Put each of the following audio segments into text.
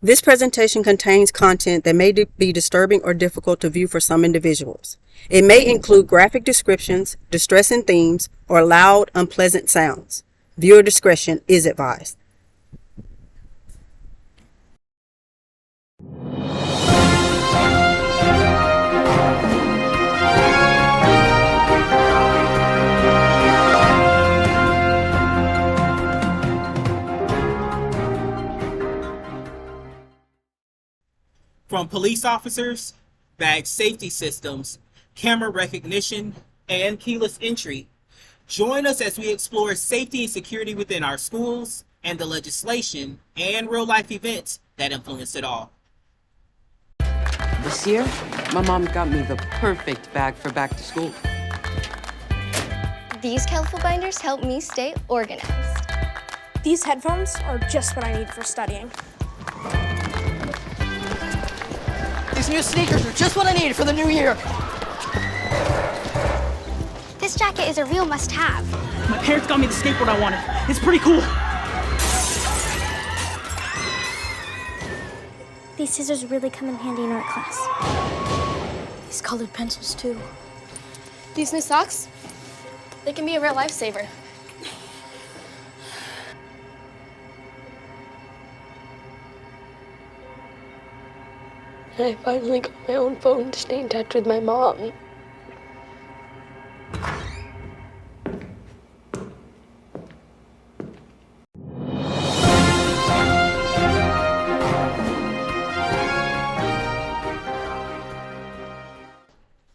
This presentation contains content that may be disturbing or difficult to view for some individuals. It may include graphic descriptions, distressing themes, or loud, unpleasant sounds. Viewer discretion is advised. From police officers, badge safety systems, camera recognition, and keyless entry, join us as we explore safety and security within our schools and the legislation and real-life events that influence it all. This year, my mom got me the perfect bag for back to school. These colorful binders help me stay organized. These headphones are just what I need for studying. These new sneakers are just what I need for the new year. This jacket is a real must-have. My parents got me the skateboard I wanted. It's pretty cool. These scissors really come in handy in art class. These colored pencils, too. These new socks, they can be a real lifesaver. I finally got my own phone to stay in touch with my mom.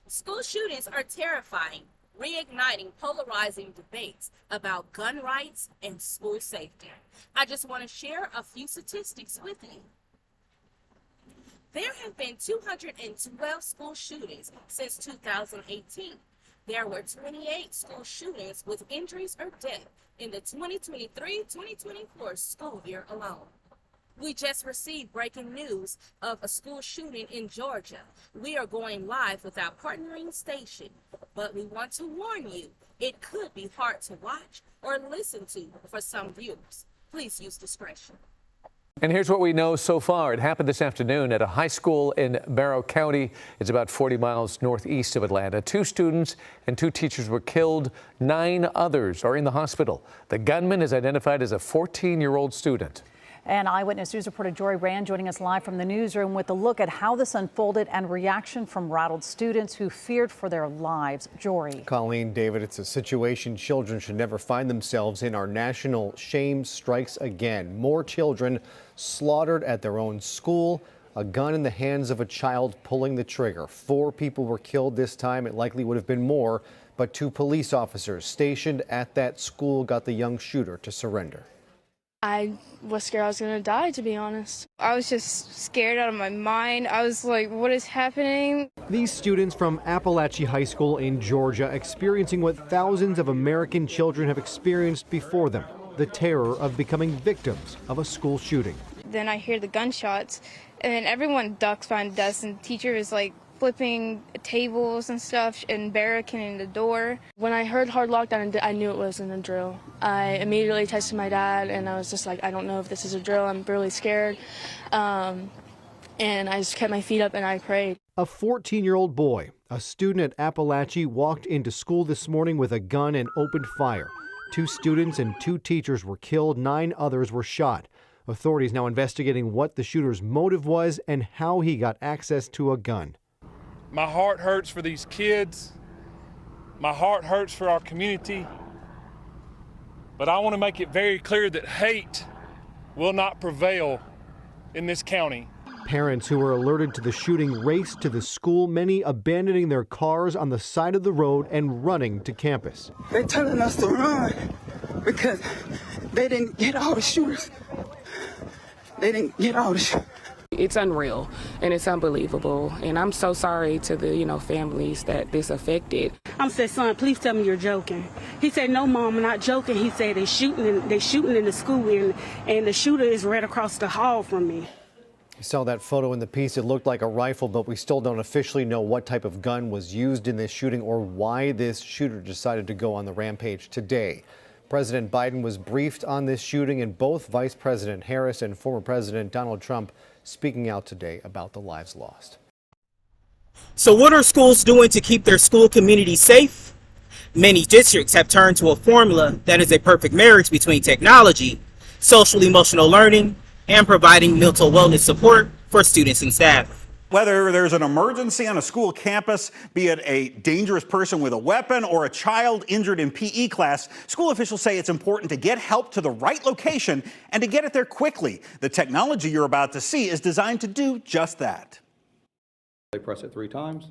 School shootings are terrifying, reigniting polarizing debates about gun rights and school safety. I just want to share a few statistics with you. There have been 212 school shootings since 2018. There were 28 school shootings with injuries or death in the 2023-2024 school year alone. We just received breaking news of a school shooting in Georgia. We are going live with our partnering station, but we want to warn you, it could be hard to watch or listen to for some viewers. Please use discretion. And here's what we know so far. It happened this afternoon at a high school in Barrow County. It's about 40 miles northeast of Atlanta. 2 students and 2 teachers were killed. 9 others are in the hospital. The gunman is identified as a 14-year-old student. And Eyewitness News reporter Jory Rand joining us live from the newsroom with a look at how this unfolded and reaction from rattled students who feared for their lives. Jory. Colleen, David, it's a situation children should never find themselves in. Our national shame strikes again. More children slaughtered at their own school. A gun in the hands of a child pulling the trigger. 4 people were killed this time. It likely would have been more, but 2 police officers stationed at that school got the young shooter to surrender. I was scared I was going to die, to be honest. I was just scared out of my mind. I was like, what is happening? These students from Appalachia High School in Georgia experiencing what thousands of American children have experienced before them, the terror of becoming victims of a school shooting. Then I hear the gunshots, and then everyone ducks behind the desk, and the teacher is like flipping tables and stuff and barricading the door. When I heard hard lockdown, I knew it wasn't a drill. I immediately texted my dad, and I was just like, I don't know if this is a drill. I'm really scared. And I just kept my feet up and I prayed. A 14-year-old boy, a student at Appalachia, walked into school this morning with a gun and opened fire. 2 students and 2 teachers were killed. 9 others were shot. Authorities now investigating what the shooter's motive was and how he got access to a gun. My heart hurts for these kids. My heart hurts for our community. But I want to make it very clear that hate will not prevail in this county. Parents who were alerted to the shooting raced to the school, many abandoning their cars on the side of the road and running to campus. They're telling us to run because they didn't get all the shooters. They didn't get all the shooters. It's unreal and it's unbelievable, and I'm so sorry to the families that this affected. I said, son, please tell me you're joking. He said, no, Mom, I'm not joking. He said they're shooting in the school, and the shooter is right across the hall from me. You saw that photo in the piece. It looked like a rifle, but we still don't officially know what type of gun was used in this shooting or why this shooter decided to go on the rampage today. President Biden was briefed on this shooting, and both Vice President Harris and former President Donald Trump speaking out today about the lives lost. So what are schools doing to keep their school community safe? Many districts have turned to a formula that is a perfect marriage between technology, social emotional learning, and providing mental wellness support for students and staff. Whether there's an emergency on a school campus, be it a dangerous person with a weapon or a child injured in PE class, school officials say it's important to get help to the right location and to get it there quickly. The technology you're about to see is designed to do just that. They press it 3 times,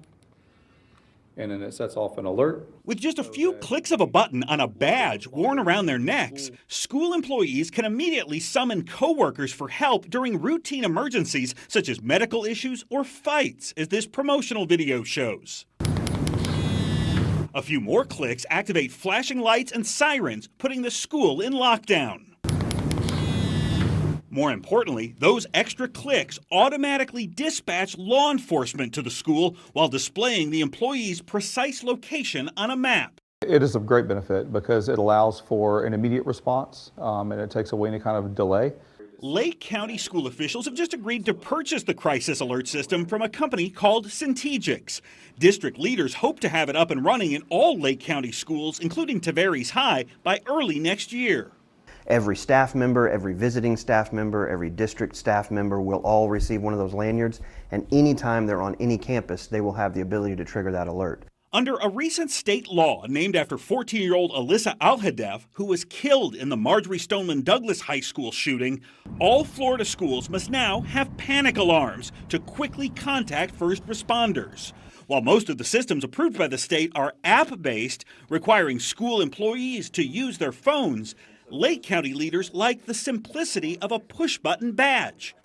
and then it sets off an alert. With just a few clicks of a button on a badge worn around their necks, school employees can immediately summon coworkers for help during routine emergencies such as medical issues or fights, as this promotional video shows. A few more clicks activate flashing lights and sirens, putting the school in lockdown. More importantly, those extra clicks automatically dispatch law enforcement to the school while displaying the employee's precise location on a map. It is of great benefit because it allows for an immediate response and it takes away any kind of delay. Lake County school officials have just agreed to purchase the crisis alert system from a company called Centegix. District leaders hope to have it up and running in all Lake County schools, including Tavares High, by early next year. Every staff member, every visiting staff member, every district staff member will all receive one of those lanyards, and anytime they're on any campus, they will have the ability to trigger that alert. Under a recent state law named after 14-year-old Alyssa Alhadeff, who was killed in the Marjorie Stoneman Douglas High School shooting, all Florida schools must now have panic alarms to quickly contact first responders. While most of the systems approved by the state are app-based, requiring school employees to use their phones, Lake County leaders like the simplicity of a push-button badge,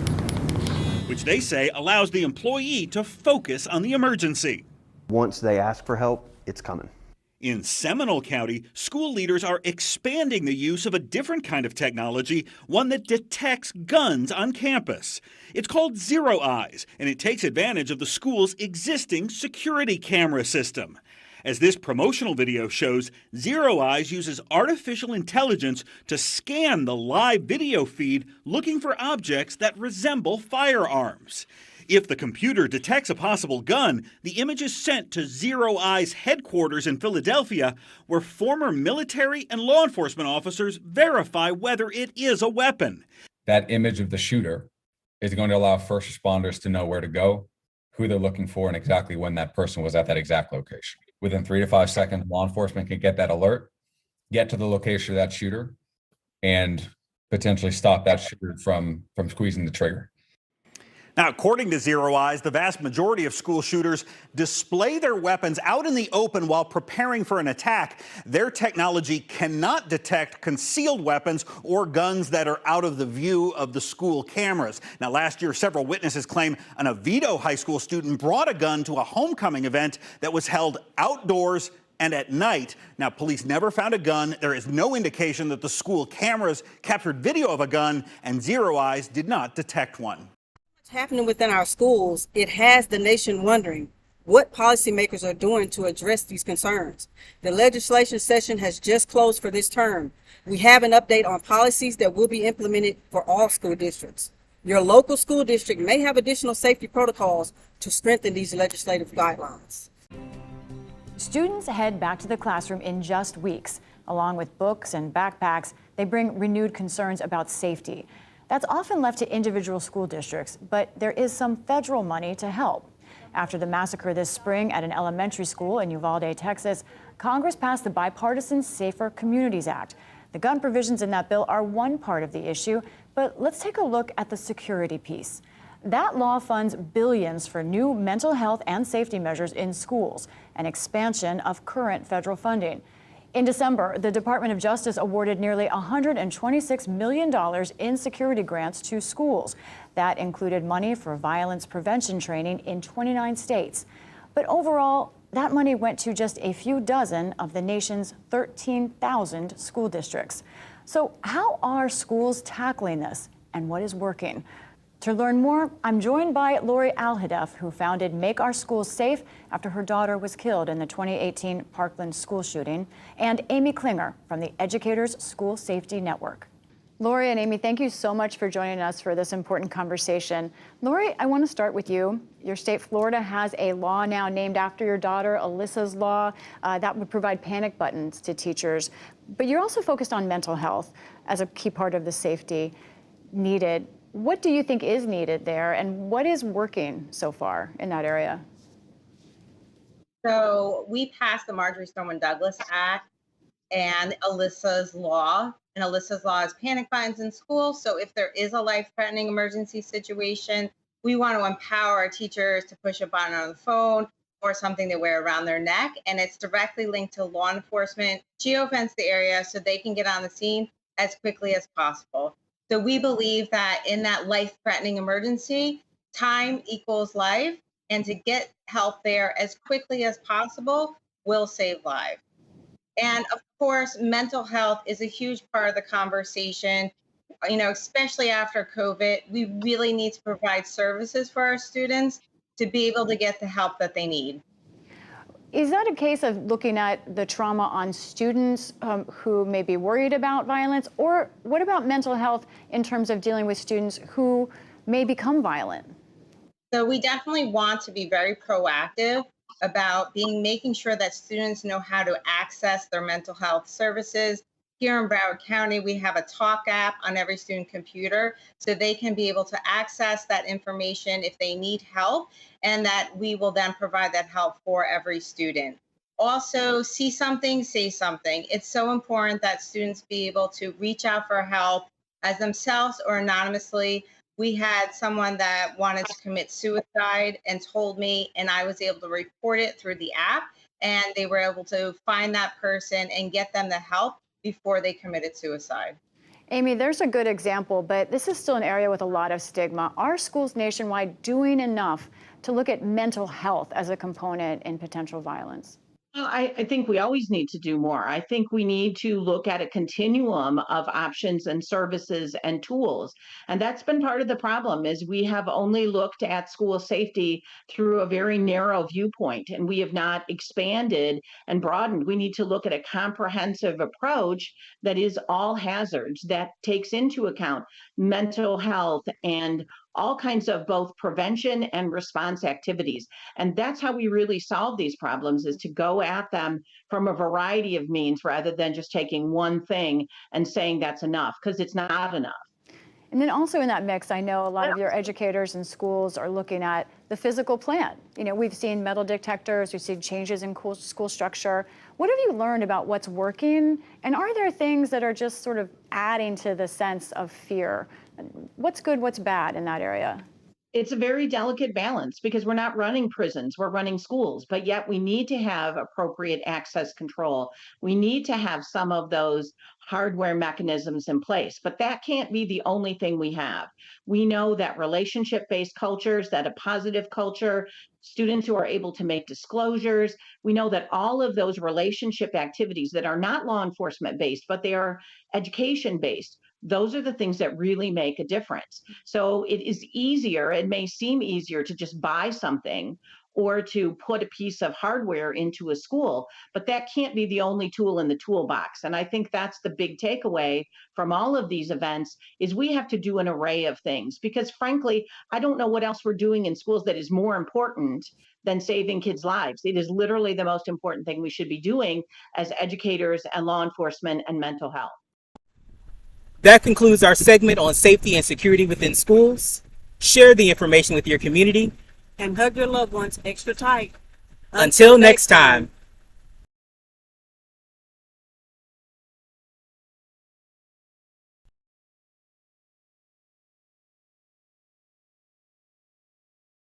which they say allows the employee to focus on the emergency. Once they ask for help, it's coming. In Seminole County, school leaders are expanding the use of a different kind of technology, one that detects guns on campus. It's called Zero Eyes, and it takes advantage of the school's existing security camera system. As this promotional video shows, Zero Eyes uses artificial intelligence to scan the live video feed looking for objects that resemble firearms. If the computer detects a possible gun, the image is sent to Zero Eyes headquarters in Philadelphia, where former military and law enforcement officers verify whether it is a weapon. That image of the shooter is going to allow first responders to know where to go, who they're looking for, and exactly when that person was at that exact location. Within 3 to 5 seconds, law enforcement can get that alert, get to the location of that shooter, and potentially stop that shooter from squeezing the trigger. Now, according to Zero Eyes, the vast majority of school shooters display their weapons out in the open while preparing for an attack. Their technology cannot detect concealed weapons or guns that are out of the view of the school cameras. Now, last year, several witnesses claim an Oviedo High School student brought a gun to a homecoming event that was held outdoors and at night. Now, police never found a gun. There is no indication that the school cameras captured video of a gun, and Zero Eyes did not detect one. Happening within our schools, it has the nation wondering what policymakers are doing to address these concerns. The legislation session has just closed for this term. We have an update on policies that will be implemented for all school districts. Your local school district may have additional safety protocols to strengthen these legislative guidelines. Students head back to the classroom in just weeks. Along with books and backpacks, they bring renewed concerns about safety. That's often left to individual school districts, but there is some federal money to help. After the massacre this spring at an elementary school in Uvalde, Texas, Congress passed the bipartisan Safer Communities Act. The gun provisions in that bill are one part of the issue, but let's take a look at the security piece. That law funds billions for new mental health and safety measures in schools, an expansion of current federal funding. In December, the Department of Justice awarded nearly $126 million in security grants to schools. That included money for violence prevention training in 29 states. But overall, that money went to just a few dozen of the nation's 13,000 school districts. So how are schools tackling this, and what is working? To learn more, I'm joined by Lori Alhadeff, who founded Make Our Schools Safe after her daughter was killed in the 2018 Parkland school shooting, and Amy Klinger from the Educators School Safety Network. Lori and Amy, thank you so much for joining us for this important conversation. Lori, I want to start with you. Your state, Florida, has a law now named after your daughter, Alyssa's Law, that would provide panic buttons to teachers. But you're also focused on mental health as a key part of the safety needed. What do you think is needed there, and what is working so far in that area? So we passed the Marjorie Stoneman Douglas Act and Alyssa's Law. And Alyssa's Law is panic buttons in school. So if there is a life-threatening emergency situation, we want to empower our teachers to push a button on the phone or something they wear around their neck. And it's directly linked to law enforcement, geofence the area so they can get on the scene as quickly as possible. So we believe that in that life-threatening emergency, time equals life, and to get help there as quickly as possible will save lives. And of course, mental health is a huge part of the conversation, especially after COVID. We really need to provide services for our students to be able to get the help that they need. Is that a case of looking at the trauma on students who may be worried about violence, or what about mental health in terms of dealing with students who may become violent? So we definitely want to be very proactive about making sure that students know how to access their mental health services. Here in Broward County, we have a Talk app on every student computer, so they can be able to access that information if they need help, and that we will then provide that help for every student. Also, see something, say something. It's so important that students be able to reach out for help as themselves or anonymously. We had someone that wanted to commit suicide and told me, and I was able to report it through the app, and they were able to find that person and get them the help before they committed suicide. Amy, there's a good example, but this is still an area with a lot of stigma. Are schools nationwide doing enough to look at mental health as a component in potential violence? Well, I think we always need to do more. I think we need to look at a continuum of options and services and tools. And that's been part of the problem is we have only looked at school safety through a very narrow viewpoint, and we have not expanded and broadened. We need to look at a comprehensive approach that is all hazards, that takes into account mental health and all kinds of both prevention and response activities. And that's how we really solve these problems, is to go at them from a variety of means rather than just taking one thing and saying that's enough, because it's not enough. And then also in that mix, I know a lot of your educators and schools are looking at the physical plan. We've seen metal detectors, we've seen changes in school structure. What have you learned about what's working? And are there things that are just sort of adding to the sense of fear? What's good, what's bad in that area? It's a very delicate balance because we're not running prisons, we're running schools, but yet we need to have appropriate access control. We need to have some of those hardware mechanisms in place, but that can't be the only thing we have. We know that relationship-based cultures, that a positive culture, students who are able to make disclosures, we know that all of those relationship activities that are not law enforcement based, but they are education based, those are the things that really make a difference. So it is easier, it may seem easier to just buy something or to put a piece of hardware into a school, but that can't be the only tool in the toolbox. And I think that's the big takeaway from all of these events is we have to do an array of things, because frankly, I don't know what else we're doing in schools that is more important than saving kids' lives. It is literally the most important thing we should be doing as educators and law enforcement and mental health. That concludes our segment on safety and security within schools. Share the information with your community. And hug your loved ones extra tight. Until next time.